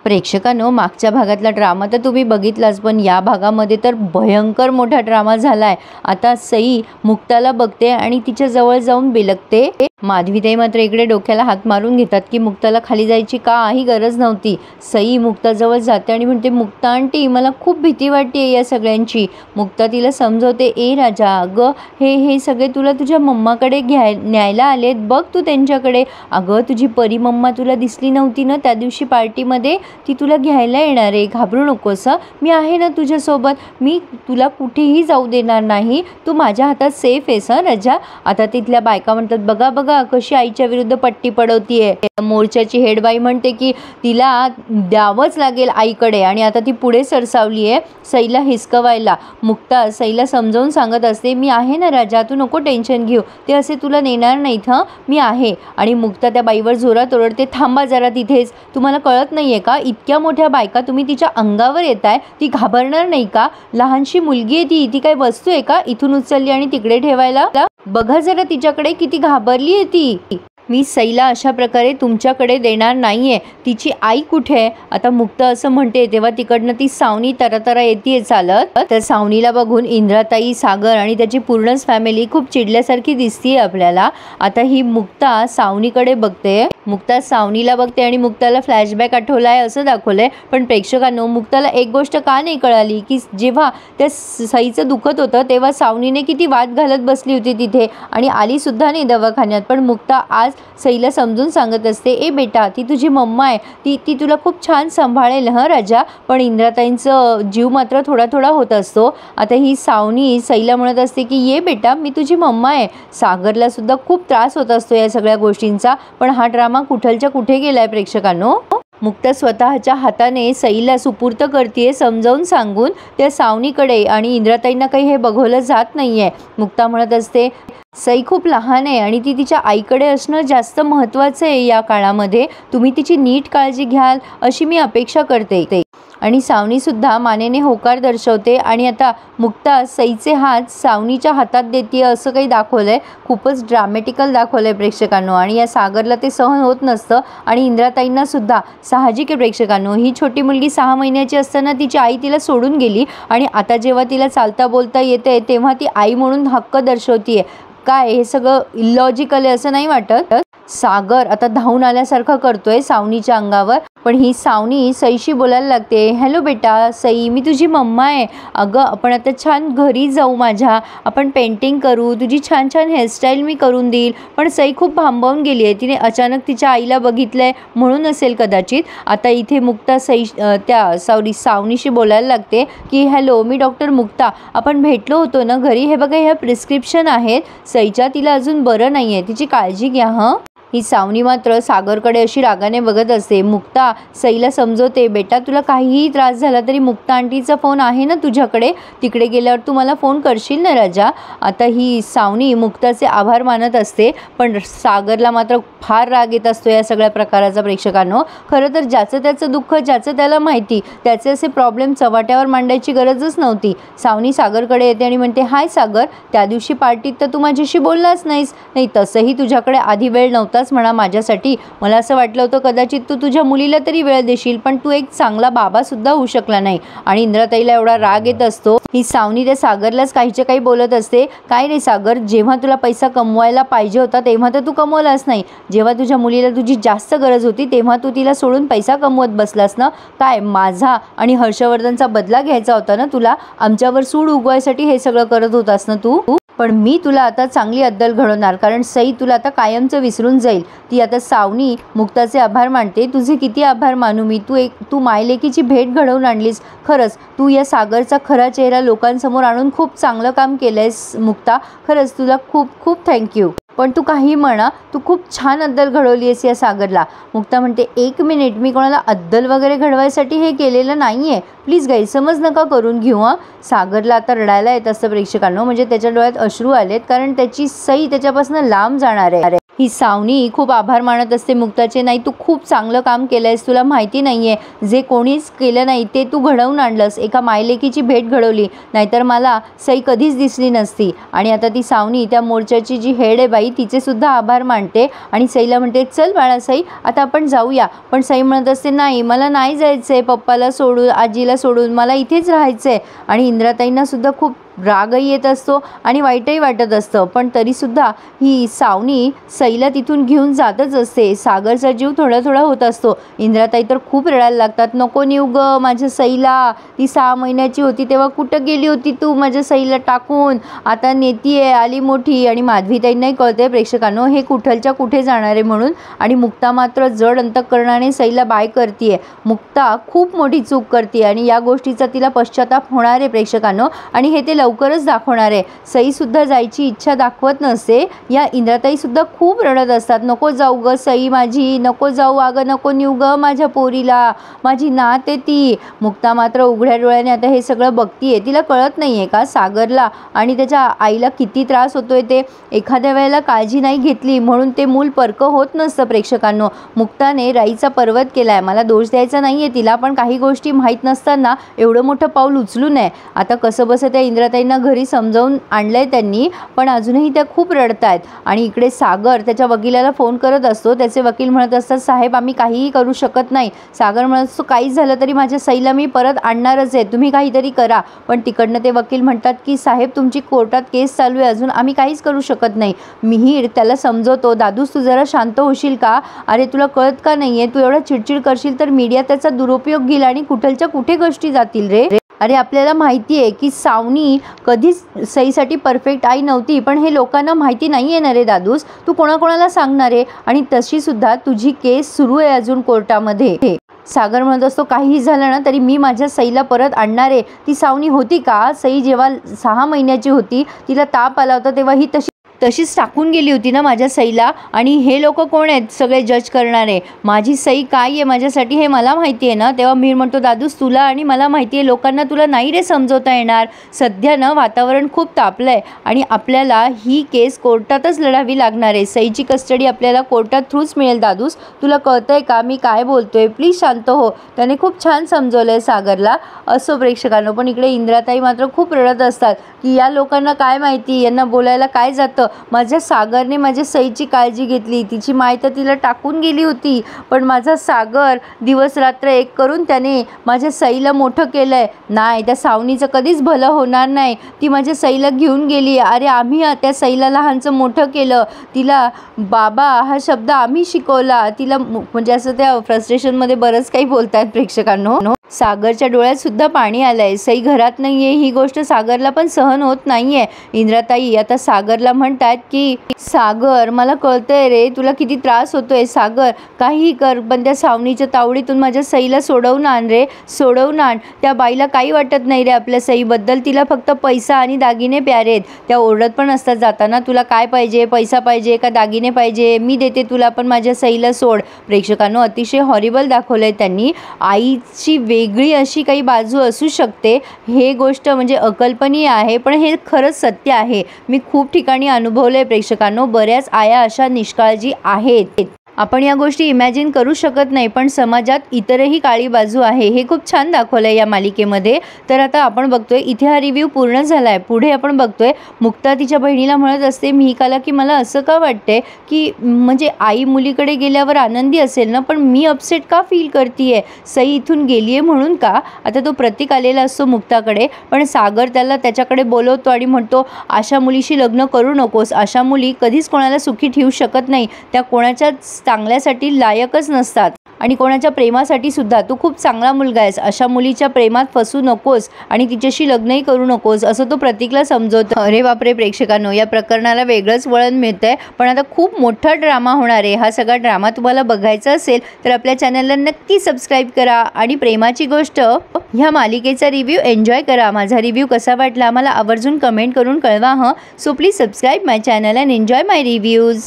प्रेक्षकांनो, मागच्या भागातला ड्रामा तर तुम्ही बघितलाच, पण या भागामध्ये तर भयंकर मोठा ड्रामा झालाय। आता सई मुक्ताला बघते आणि तिच्या जवळ जाऊन बिलकते। माधवीताई मात्र इकडे डोक्याला हात मारून घेतात की मुक्ताला खाली जायची काही गरज नव्हती। सई मुक्ताजवळ जाते आणि म्हणते, मुक्ता आंटी, मला खूप भीती वाटते या सगळ्यांची। मुक्ता तिला समजवते, ए राजा, अगं हे सगळे तुला तुझ्या मम्माकडे न्यायला आलेत, बघ तू त्यांच्याकडे। अगं तुझी परी मम्मा तुला दिसली नव्हती ना त्या दिवशी पार्टीमध्ये, ती तुला घ्यायला येणार आहे, घाबरू नकोस, मी आहे ना तुझ्यासोबत, मी तुला कुठेही जाऊ देणार नाही, तू माझ्या हातात सेफ आहेस राजा। आता तिथल्या बायका म्हणतात, बघा बघा कशी आईच्या विरुद्ध पट्टी पडवतीये। मोर्चाची हेडबाई म्हणते की तिला द्यावंच लागेल आईकडे, आणि आता ती पुढे सरसावली आहे सईला हिसकवायला। मुक्ता सईला समजावून सांगत असते, मी आहे ना राजा, तू नको टेन्शन घेऊ, ते असे तुला नेणार नाहीत, मी आहे। आणि मुक्ता त्या बाईवर जोरात ओरडते, थांबा जरा तिथेच, तुम्हाला कळत नाहीये का, इतक्या मोठ्या बायका तुम्ही तिच्या अंगावर येताय, ती घाबरणार नाही का? लहानशी मुलगी आहे ती काय वस्तू आहे का इथून उचलली आणि तिकडे ठेवायला? बघा जरा तिच्याकडे, किती घाबरली आहे ती। मी सईला अशा प्रकारे तुमच्याकडे देणार नाहीये, तिची आई कुठे आहे? आता मुक्ता असं म्हणते तेव्हा तिकडनं ती सावनी तरातरा येते चालत। तर सावनीला बघून इंद्राताई, सागर आणि त्याची पूर्णच फॅमिली खूप चिडल्यासारखी दिसतीये आपल्याला। आता ही मुक्ता सावनीकडे बघते, मुक्ता सावनीला बघते आणि मुक्ताला फ्लॅशबॅक आठवलाय असं दाखवलंय। पण प्रेक्षकांनो, मुक्ताला एक गोष्ट का नाही कळाली की जेव्हा त्या सईचं दुखत होतं तेव्हा सावनीने किती वाद घालत बसली होती तिथे आणि आली सुद्धा नाही दवाखान्यात। पण मुक्ता आज सईला समजून सांगत असते, ए बेटा, ती तुझी मम्मा आहे, ती तुला खूप छान सांभाळेल राजा। पण इंद्राताईंचं जीव मात्र थोडा थोडा होत असतो। आता ही सावनी सईला म्हणत असते की ये बेटा, मी तुझी मम्मा आहे। सागरला सुद्धा खूप त्रास होत असतो या सगळ्या गोष्टींचा, पण हा ड्रामा कुठलच्या कुठे गेलाय प्रेक्षकांनो। मुक्ता स्वतःच्या हाताने सईला सुपूर्त करते समजावून सांगून त्या सावनीकडे, आणि इंद्राताईंना काही हे बघवलं जात नाहीये। मुक्ता म्हणत असते, सई खूप लहान आहे आणि ती तिच्या आईकडे असणं जास्त महत्त्वाचं आहे या काळामध्ये, तुम्ही तिची नीट काळजी घ्याल अशी मी अपेक्षा करते। आणि सावनी सुद्धा मानेने होकार दर्शवते। आणि आता मुक्ता सईचे हात सावनीच्या हातात देते असं काही दाखवलंय, खूपच ड्रामॅटिकल दाखवलंय प्रेक्षकांनो। आणि या सागरला ते सहन होत नसतं आणि इंद्राताईंना सुद्धा। साहजिक आहे प्रेक्षकांनो, ही छोटी मुलगी 6 महिन्याची असताना तिची आई तिला सोडून गेली आणि आता जेव्हा तिला चालता बोलता येते तेव्हा ती आई म्हणून हक्क दर्शवतीये। काय हे सगळं इलॉजिकल आहे असं नाही वाटत? सागर आता धावून आल्यासारखं करतोय सावनीच्या अंगावर, पण ही सावनी सईशी बोलायला लागते, हॅलो बेटा सई, मी तुझी मम्मा आहे, अगं आपण आता छान घरी जाऊ माझ्या, आपण पेंटिंग करू, तुझी छान छान हेअरस्टाईल मी करून देईल। पण सई खूप भांबावून गेली आहे, तिने अचानक तिच्या आईला बघितलंय म्हणून असेल कदाचित। आता इथे मुक्ता सावनीशी बोलायला लागते की हॅलो, मी डॉक्टर मुक्ता, आपण भेटलो होतो ना घरी, हे बघा ह्या प्रिस्क्रिप्शन आहेत सईच्या, तिला अजून बरं नाही आहे, तिची काळजी घ्या हं। ही सावनी मात्र सागरकडे अशी रागाने बघत असते। मुक्ता सईला समजवते, बेटा तुला काहीही त्रास झाला तरी मुक्ता आंटीचा फोन आहे ना तुझ्याकडे, तिकडे गेल्यावर तू मला फोन करशील ना राजा। आता ही सावनी मुक्ताचे आभार मानत असते, पण सागरला मात्र फार राग येत असतो या सगळ्या प्रकाराचा प्रेक्षकांनो। खरं तर ज्याचं त्याचं दुःख ज्याचं त्याला माहिती, त्याचे असे प्रॉब्लेम चव्हाट्यावर मांडायची गरजच नव्हती। सावनी सागरकडे येते आणि म्हणते, हाय सागर, त्या दिवशी पार्टीत तर तू माझ्याशी बोललाच नाहीस, नाही तसंही तुझ्याकडे आधी वेळ नव्हताच म्हणा माझ्यासाठी, मला असं वाटलं होतं कदाचित तू तुझ्या मुलीला तरी वेळ देशील, पण तू एक चांगला बाबा सुद्धा होऊ शकला नाही। आणि इंद्राताईला एवढा राग येत असतो, ही सावनी त्या सागरलाच काहीच्या काही बोलत असते, काय रे सागर, जेव्हा तुला पैसा कमवायला पाहिजे होता तेव्हा तर तू कमवलास नाही, जेव्हा तुझ्या मुलीला तुझी जास्त गरज होती तेव्हा तू तिला सोडून पैसा कमवत बसलास ना, काय माझा आणि हर्षवर्धनचा बदला घ्यायचा होता ना तुला, आमच्यावर सूड उगवायसाठी हे सगळं करत होतास ना तू। पण मी तुला आता चांगली अद्दल घडवणार, कारण सई तुला आता कायमचं विसरून जाईल। ती आता सावनी मुक्ताचे आभार मानते, तुझे किती आभार मानू मी, तू मायलेकीची भेट घडवून आणलीस, खरंच तू या सागरचा खरा चेहरा लोकांसमोर आणून खूप चांगलं काम केलंयस मुक्ता, खरंच तुला खूप खूप थँक्यू। पण तू काही म्हणा, तू खूप छान अद्दल घडवली आहेस या सागरला। मुक्ता म्हणते, एक मिनिट, मी कोणाला अद्दल वगैरे घडवायसाठी हे केलेलं नाही आहे, प्लीज गैरसमज नका करून घेऊ हां। सागरला आता रडायला येत असतं प्रेक्षकांनो, म्हणजे त्याच्या डोळ्यात अश्रू आलेत, कारण त्याची सई त्याच्यापासून लांब जाणार आहे। ही सावनी खूप आभार मानत असते मुक्ताचे. नाही, तू खूप चांगलं काम केलंयस, तुला माहिती नाही आहे जे कोणीच केलं नाही ते तू घडवून आणलंस, एका मायलेकीची भेट घडवली, नाहीतर मला सई कधीच दिसली नसती. आणि आता ती सावनी त्या मोर्चाची जी हेड आहे बाई तिचे सुद्धा आभार मानते आणि सईला म्हणते चल बाळा सई आता आपण जाऊया. पण सई म्हणत असते नाही मला नाही जायचं आहे, पप्पाला सोडून आजीला सोडून मला इथेच राहायचं आहे. आणि इंद्राताईंना सुद्धा खूप रागही येत असतो आणि वाईटही वाटत असतं, पण तरीसुद्धा ही सावनी सईला तिथून घेऊन जातच असते. सागरचा जीव थोडा थोडा होत असतो. इंद्राताई तर खूप रडायला लागतात, नको नेऊ ग माझ्या सईला, ती 6 महिन्याची होती तेव्हा कुठं गेली होती तू माझ्या सईला टाकून, आता नेतीये आली मोठी. आणि माधवीताईंनाही कळते प्रेक्षकांनो हे कुठलच्या कुठे जाणार आहे म्हणून. आणि मुक्ता मात्र जड अंतःकरणाने सईला बाय करतीये. मुक्ता खूप मोठी चूक करते आणि या गोष्टीचा तिला पश्चाताप होणार आहे प्रेक्षकांनो, आणि हे ते लवकरच दाखवणार आहे. सई सुद्धा जायची इच्छा दाखवत नसते. या इंद्राताई सुद्धा खूप रडत असतात, नको जाऊ ग सई माझी, नको जाऊ अगं, नको नेऊ ग माझ्या पोरीला, माझी नात आहे ती. मुक्ता मात्र उघड्या डोळ्याने आता हे सगळं बघतीये. तिला कळत नाहीये का सागरला आणि त्याच्या आईला किती त्रास होतोय ते. एखाद्या वेळेला काळजी नाही घेतली म्हणून ते मूल परकं होत नसतं प्रेक्षकांनो. मुक्ताने राईचा पर्वत केलाय, मला दोष द्यायचा नाहीये तिला, पण काही गोष्टी माहीत नसताना एवढं मोठं पाऊल उचलू नये. आता कसं बसं त्या इंद्राताईंना घरी समजावून आणलंय त्यांनी, पण अजूनही त्या खूप रडतायत. आणि इकडे सागर त्याच्या वकिलाला फोन करत असतो. त्याचे वकील म्हणत असतात साहेब आम्ही काहीही करू शकत नाही. सागर म्हणत असतो काहीच झालं तरी माझ्या सईला मी परत आणणारच आहे, तुम्ही काहीतरी करा. पण तिकडनं ते वकील म्हणतात की साहेब तुमची कोर्टात केस चालू आहे अजून, आम्ही काहीच करू शकत नाही. मिहीर त्याला समजवतो, दादूस तू जरा शांत होशील का, अरे तुला कळत का नाही आहे, तू एवढा चिडचिड करशील तर मीडिया त्याचा दुरुपयोग घेईल आणि कुठलच्या कुठे गोष्टी जातील रे. अरे आपल्याला माहिती आहे की सावनी कधीच सईसाठी परफेक्ट आई नव्हती, पण हे लोकांना माहिती नाही आहे ना रे दादूस, तू कोणाकोणाला सांगणार आहे. आणि तशी सुद्धा तुझी केस सुरू आहे अजून कोर्टामध्ये. सागर म्हणत असतो काहीही झालं ना तरी मी माझ्या सईला परत आणणार आहे. ती सावनी होती का, सई जेव्हा 6 महिन्याची होती तिला ताप आला होता तेव्हा ही तशीच टाकून गेली होती ना माझ्या सईला. आणि हे लोक कोण आहेत सगळे जज करणारे, माझी सई काय आहे माझ्यासाठी हे मला माहिती आहे ना. तेव्हा मीर म्हणतो दादूस तुला आणि मला माहिती आहे, लोकांना तुला नाही रे समजवता येणार. सध्या ना वातावरण खूप तापलं आहे आणि आपल्याला ही केस कोर्टातच लढावी लागणार आहे. सईची कस्टडी आपल्याला कोर्टात थ्रूच मिळेल दादूस, तुला कळतंय का मी काय बोलतोय, प्लीज शांत हो. त्याने खूप छान समजवलं आहे सागरला. असो प्रेक्षकांनो, पण इकडे इंद्राताई मात्र खूप रडत असतात की या लोकांना काय माहिती, यांना बोलायला काय जातं. माझ्या सागरने माझ्या सईची काळजी घेतली, तिची माय तर तिला टाकून गेली होती, पण माझा सागर दिवस रात्र एक करून त्याने माझ्या सईला मोठं केलंय. नाही त्या सावनीचं कधीच भलं होणार नाही, ती माझ्या सईला घेऊन गेली. अरे आम्ही त्या सईला लहानचं मोठं केलं, तिला बाबा हा शब्द आम्ही शिकवला तिला, म्हणजे असं त्या फ्रस्ट्रेशनमध्ये बरंच काही बोलतायत प्रेक्षकांनो. सागरच्या डोळ्यात सुद्धा पाणी आलंय. सई घरात नाहीये ही गोष्ट सागरला पण सहन होत नाहीये. इंद्राताई आता सागरला म्हणतात की सागर मला कळतंय रे तुला किती त्रास होतोय, सागर काहीही कर पण त्या सावनीच्या तावडीतून माझ्या सईला सोडवून आण रे, सोडवून आण. त्या बाईला काही वाटत नाही रे आपल्या सईबद्दल, तिला फक्त पैसा आणि दागिने प्यारे आहेत. त्या ओरडत पण असतात जाताना, तुला काय पाहिजे, पैसा पाहिजे का दागिने पाहिजे, मी देते तुला पण माझ्या सईला सोड. प्रेक्षकांनो अतिशय हॉरिबल दाखवलंय त्यांनी. आईची वेगळी अशी काही बाजू असू शकते, हे गोष्ट म्हणजे अकल्पनीय आहे, पण हे खरंच सत्य आहे. मी खूप ठिकाणी अनुभवले प्रेक्षकांनो, बऱ्याच आया अशा निष्काळजी आहेत. आपण या गोष्टी इमॅजिन करू शकत नाही, पण समाजात इतरही काळी बाजू आहे. हे खूप छान दाखवलं आहे या मालिकेमध्ये. तर आता आपण बघतोय इथे हा रिव्ह्यू पूर्ण झाला आहे. पुढे आपण बघतोय मुक्ता तिच्या बहिणीला म्हणत असते मिहिकाला की मला असं का वाटतंय की म्हणजे आई मुलीकडे गेल्यावर आनंदी असेल ना, पण मी अपसेट का फील करतीये, सई इथून गेली आहे म्हणून का. आता तो प्रतीक आलेला असतो मुक्ताकडे, पण सागर त्याला त्याच्याकडे बोलवतो आणि म्हणतो अशा मुलीशी लग्न करू नकोस, अशा मुली कधीच कोणाला सुखी ठेवू शकत नाही, त्या कोणाच्या चांगल्यासाठी लायकच नसतात आणि कोणाच्या प्रेमासाठी सुद्धा तू खूप चांगला मुलगा आहेस, अशा मुलीच्या प्रेमात फसू नकोस आणि तिच्याशी लग्नही करू नकोस असं तो प्रतीकला समजवतो. अरे बापरे प्रेक्षकांनो, या प्रकरणाला वेगळंच वळण मिळतंय, पण आता खूप मोठा ड्रामा होणार आहे. हा सगळा ड्रामा तुम्हाला बघायचा असेल तर आपल्या चॅनलला नक्की सबस्क्राईब करा आणि प्रेमाची गोष्ट ह्या मालिकेचा रिव्ह्यू एन्जॉय करा. माझा रिव्ह्यू कसा वाटला मला आवर्जून कमेंट करून कळवा. So please subscribe my channel and enjoy my reviews.